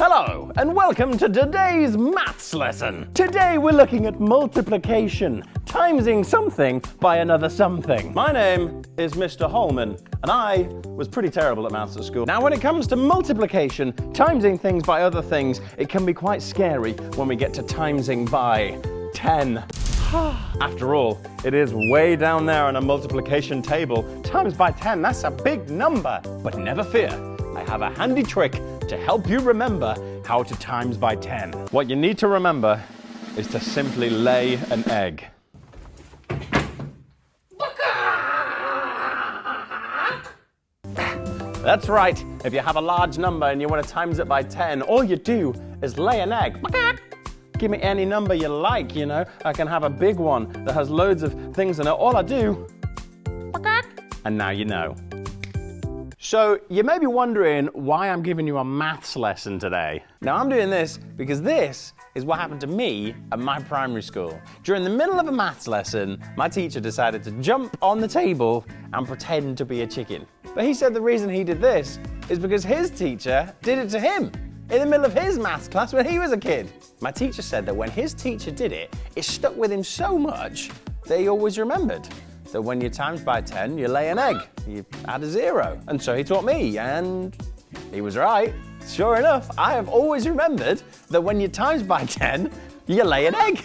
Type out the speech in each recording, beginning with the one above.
Hello, and welcome to today's maths lesson. Today we're looking at multiplication, timesing something by another something. My name is Mr. Holman, and I was pretty terrible at maths at school. Now, when it comes to multiplication, timesing things by other things, it can be quite scary when we get to timesing by 10. After all, it is way down there on a multiplication table. Times by 10, that's a big number. But never fear, I have a handy trick to help you remember how to times by 10. What you need to remember is to simply lay an egg. That's right. If you have a large number and you want to times it by 10, all you do is lay an egg. Give me any number you like, you know. I can have a big one that has loads of things in it. All I do, and now you know. So you may be wondering why I'm giving you a maths lesson today. Now I'm doing this because this is what happened to me at my primary school. During the middle of a maths lesson, my teacher decided to jump on the table and pretend to be a chicken. But he said the reason he did this is because his teacher did it to him in the middle of his maths class when he was a kid. My teacher said that when his teacher did it, it stuck with him so much that he always remembered that when you times by 10, you lay an egg, you add a 0. And so he taught me, and he was right. Sure enough, I have always remembered that when you times by 10, you lay an egg,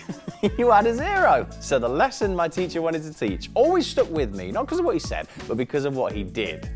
you add a 0. So the lesson my teacher wanted to teach always stuck with me, not because of what he said, but because of what he did.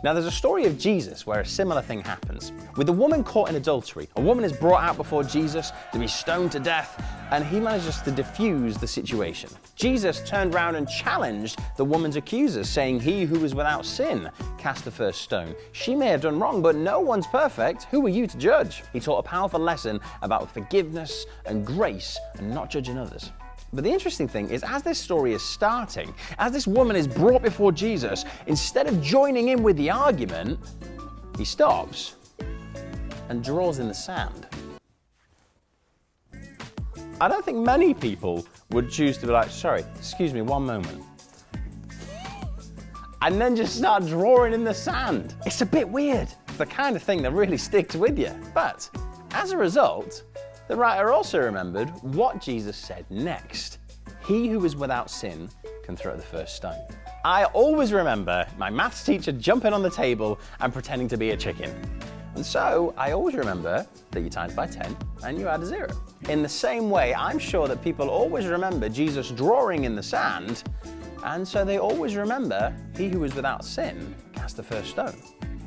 Now, there's a story of Jesus where a similar thing happens. With a woman caught in adultery, a woman is brought out before Jesus to be stoned to death, and he manages to defuse the situation. Jesus turned around and challenged the woman's accusers, saying, "He who is without sin cast the first stone. She may have done wrong, but no one's perfect. Who are you to judge?" He taught a powerful lesson about forgiveness and grace and not judging others. But the interesting thing is, as this story is starting, as this woman is brought before Jesus, instead of joining in with the argument, he stops and draws in the sand. I don't think many people would choose to be like, "Sorry, excuse me, one moment," and then just start drawing in the sand. It's a bit weird. It's the kind of thing that really sticks with you. But as a result, the writer also remembered what Jesus said next. He who is without sin can throw the first stone. I always remember my maths teacher jumping on the table and pretending to be a chicken. And so I always remember that you times by 10 and you add a 0. In the same way, I'm sure that people always remember Jesus drawing in the sand, and so they always remember he who is without sin cast the first stone.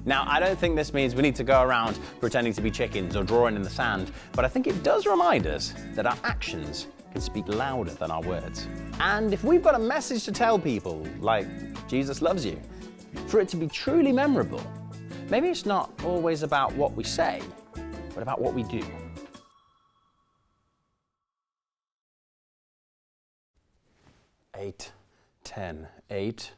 Now, I don't think this means we need to go around pretending to be chickens or drawing in the sand, but I think it does remind us that our actions can speak louder than our words. And if we've got a message to tell people, like Jesus loves you, for it to be truly memorable, maybe it's not always about what we say, but about what we do. 8, 10, 8.